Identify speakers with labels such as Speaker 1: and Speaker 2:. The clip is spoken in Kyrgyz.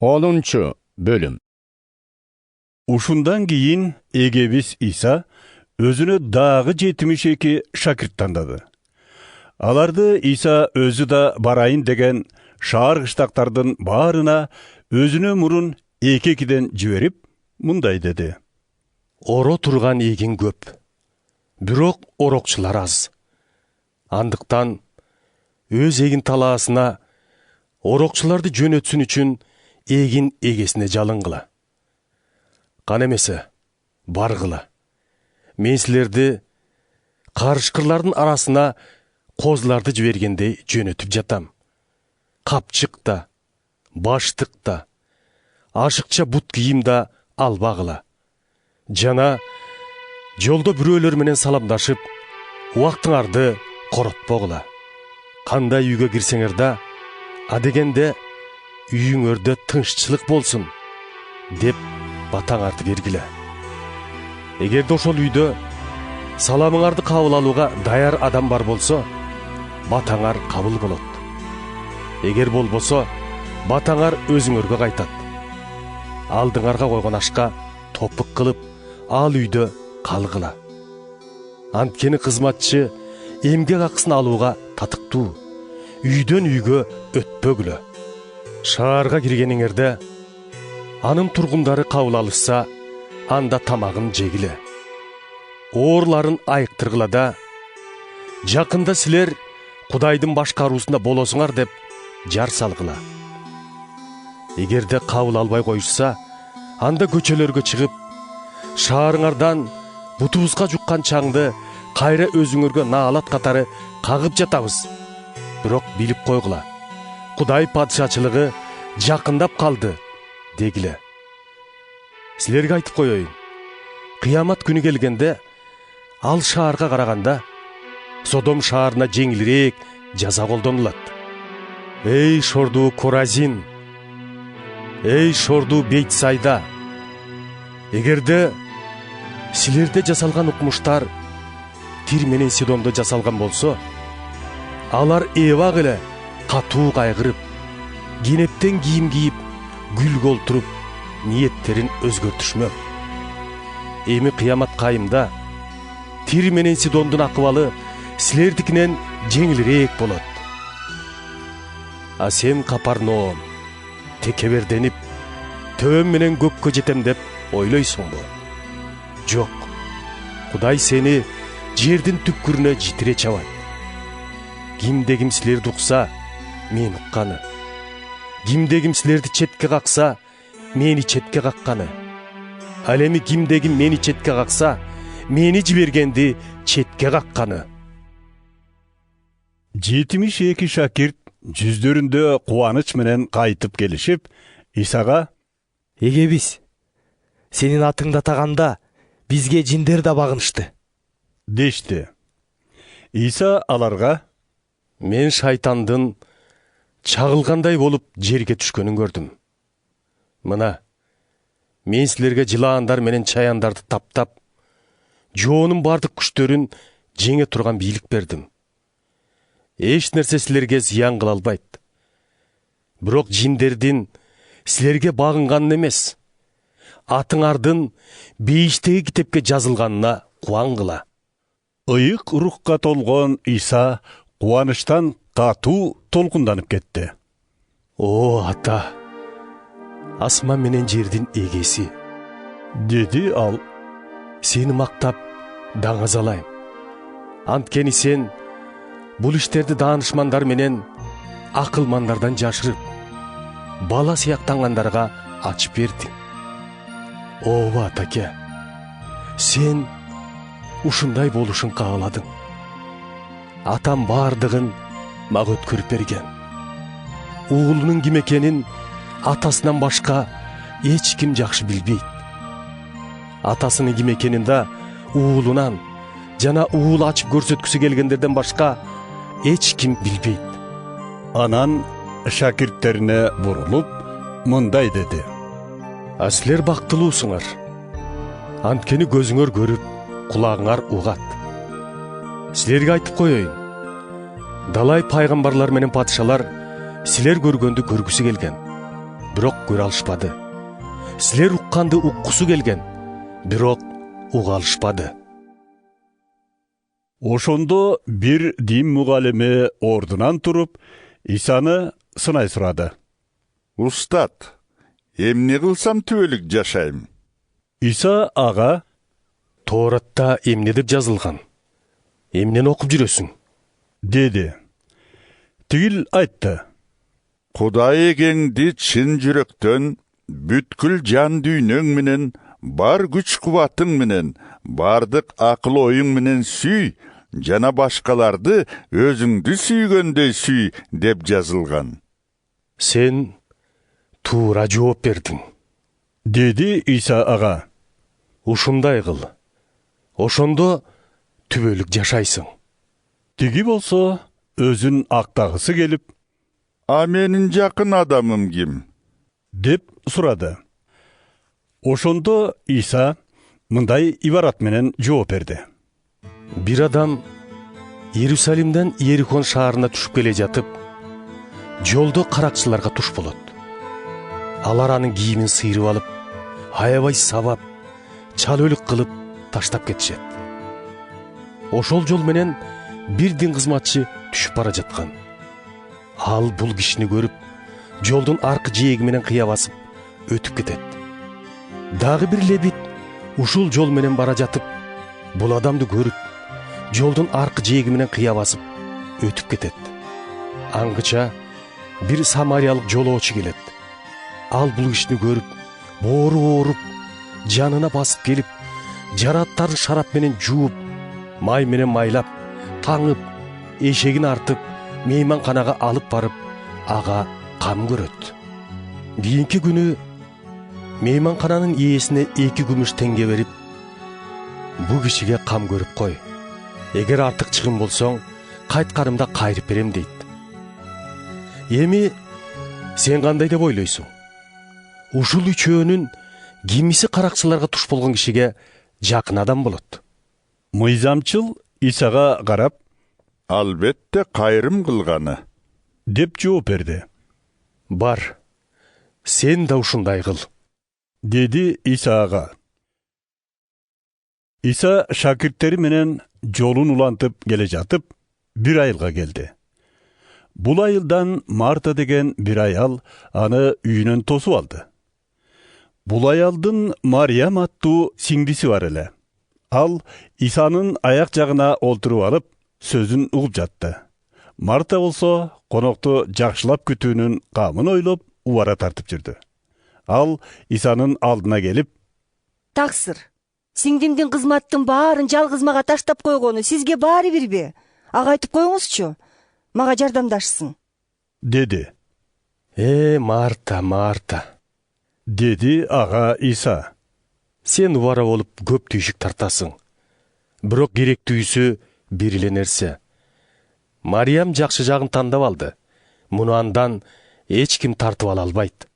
Speaker 1: 10 bölüm. Ушундан кийин эгебис Иса өзүнө дагы 72 шакирт тандады. Аларды Иса өзү да барайын деген шаар кыштактардын баарына өзүнө мурун эки-экиден жиберип, мындай деди:
Speaker 2: Оро турган эгин көп, бирок орокчулар аз. Андыктан өз эгин талаасына орокчуларды жөнөтсүн үчүн эгин эгесине жалынгыла. Кан эмесе, баргыла. Мен силерди карышкырлардын арасына козуларды жибергендей жөнөтүп жатам. Капчык да, баштык да, ашыкча бут кийим да албагыла. Жана жолдо бирөөлөр менен саламдашып, убактыңарды коротпогула. Кандай үйгө кирсеңер да, адегенде үйүңөрдө тынччылык болсун деп батаңарды бергиле. Эгерде ошол үйдө саламыңарды кабыл алууга даяр адам бар болсо, батаңар кабыл болот. Эгер болбосо, батаңар өзүңөргө кайтат. Алдыңарга койгон ашка топук кылып, ал үйдө калгыла. Анткени кызматчы эмгек акысын алууга татыктуу. Үйдөн үйгө өтпөгүлө. Шаарга киргениңерде, анын тургундары кабыл алышса, анда тамагын жегиле. Оорларын айыктыргыла да, жакында силер Кудайдын башкаруусунда болосуңар деп жар салгыла. Эгерде кабыл албай коюшса, анда көчөлөргө чыгып, шаарыңардан бутубузга жуккан чаңды кайра өзүңөргө наалат катары кагып жатабыз. Бирок билип койгула, Кудай падышачылыгы жакындап калды дегиле. Силерге айтып коеюн, кыямат күнү келгенде, ал шаарга караганда Содом шаарына жеңилирээк жаза колдонулат. Эй шордуу Коразин, эй шордуу Бейтсайда, эгерде силерде жасалган укмуштар Тир менен Сидондо жасалган болсо, алар эбак эле катуу кайгырып, кенептен кийим кийип, гүл колтуруп, ниеттерин өзгөртүшмөк. Эми кыямат кайымда Тир менен Сидондун акыбалы силердикинен жеңилирээк болот. А сен Капарноом, текеберденип, төбөм менен көккө жетем деп ойлойсуңбу? Жок, Кудай сени жердин түпкүрүнө житире чабат. Кимдегим силерди укса, мен укканы. Кимдегим силерди четке какса, мени четке какканы. Ал эми кимдегим мени четке какса, мени жибергенди четке какканы.
Speaker 1: 72 шакирт жүздөрүндө кубаныч менен кайтып келишип, Исага:
Speaker 3: Эгебиз, сенин атыңды атаганда бизге жиндер да багынышты
Speaker 1: дешти. Иса аларга:
Speaker 2: Мен шайтандын чагылгандай болуп жерге түшкөнүн көрдүм. Мына, мен силерге жылаандар менен чаяндарды таптап, жоонун бардык күчтөрүн жеңе турган бийлик бердим. Эч нерсе силерге зыян кыла албайт. Бирок жиндердин силерге багынганын эмес, атыңардын бейиштеги китепке жазылганына кубангыла.
Speaker 1: Ыйык рухка толгон Иса кубанычтан катуу толкунданып кетти.
Speaker 2: О, ата, асман менен жердин эгеси,
Speaker 1: деди ал.
Speaker 2: сени мактап даңазалайм. Анткени сен бул иштерди даанышмандар менен акылмандардан жашырып, бала сыяктангандарга ачып бердиң. Ооба атаке, сен ушундай болушун кааладың. Атам бардыгын мага өткөрүп берген. Уулунун ким экенин атасынан башка эч ким жакшы билбейт. Атасынын ким экенин да уулунан жана уул ачып көрсөткүсү келгендерден башка эч ким билбейт.
Speaker 1: Анан шакирттерине бурулуп, мындай деди:
Speaker 2: А силер бактылуусуңар. Анткени көзүңөр көрүп, кулагыңар угат. Силерге айтып коеюн, далай пайгамбарлар менен патшалар силер көргөндү көргүсү келген. бирок көрө алышпады. Силер укканды уккусу келген, бирок уга алышпады.
Speaker 1: Ошондо бир дин мугалими ордунан туруп, Исаны сынай сурады.
Speaker 4: Устат, эмне кылсам түбөлүк жашайм?
Speaker 1: Иса ага:
Speaker 2: Тооратта эмне деп жазылган? Эмнени окуп жүрөсүң?
Speaker 1: деди. Тигил айтты:
Speaker 4: Кудай эгеңди чын жүрөктөн, бүткүл жан дүйнөң менен, бар күч кубатың менен, бардык акыл оюң менен сүй, жана башкаларды өзүңдү сүйгөндөй сүй деп жазылган.
Speaker 2: Сен туура жооп бердиң.
Speaker 1: деди Иса ага.
Speaker 2: Ушундай кыл. Ошондо түбөлүк жашайсың.
Speaker 1: Тиги болсо өзүн актагысы келип:
Speaker 4: А менин жакын адамым ким?
Speaker 1: деп сурады. Ошондо Иса мындай ибарат менен жооп берди.
Speaker 2: Бир адам Иерусалимден Иерихон шаарына түшүп келе жатып, жолдо каракчыларга туш болот. Алар анын кийимин сыйрып алып, аябай сабап, чал өлүк кылып таштап кетишет. Ошол жол менен бир дин кызматчы түшүп бара жаткан. Ал бул кишини көрүп, жолдун аркы жээги менен кыя басып өтүп кетет. Дагы бир лебит ушул жол менен бара жатып, бул адамды көрүп, жолдун аркы жээги менен кыя басып өтүп кетет. Аңгыча бир самариялык жолоочу келет. Ал бул кишини көрүп, боору ооруп, жанына басып келип, жараттарын шарап менен жууп, май менен майлап, таңып, эшегин артып, мейманканага алып барып, ага кам көрөт. Кийинки күнү мейманкананын ээсине 2 күмүш теңге берип, бу кишиге кам көрүп кой. Эгер артык чыгым болсоң, кайтканымда кайрып берем дейт. Эми сен кандай деп ойлойсуң? Ушул үчөөнүн кимиси каракчыларга туш болгон кишиге жакын адам болот?
Speaker 1: Мыйзамчыл Исага карап:
Speaker 4: Албетте кайрым кылганы,
Speaker 1: деп жооп берди.
Speaker 2: Бар, сен да ушундай кыл,
Speaker 1: деди Иса ага. Иса шакирттери менен жолун улантып келе жатып, бир айылга келди. Бул айылдан Марта деген бир аял аны үйүнөн тосуп алды. Бул аялдын Мариям аттуу сиңдиси бар эле. Ал Исанын аяк жагына олтуруп алып, сөзүн угуп жатты. Марта болсо конокту жакшылап күтүүнүн камын ойлоп, убара тартып жүрдү. Ал Исанын алдына келип:
Speaker 5: Таксыр, сиңдимдин кызматтын баарын жалгыз мага таштап койгону сизге баары бирби? Ага айтып коюңузчу, мага жардамдашсын,
Speaker 1: деди.
Speaker 2: Марта, Марта,
Speaker 1: деди ага Иса.
Speaker 2: сен убара болуп көп түйшүк тартасың. Бирок керектүүсү бир эле нерсе. Мариям жакшы жагын тандап алды. Муну андан эч ким тартып ала албайт.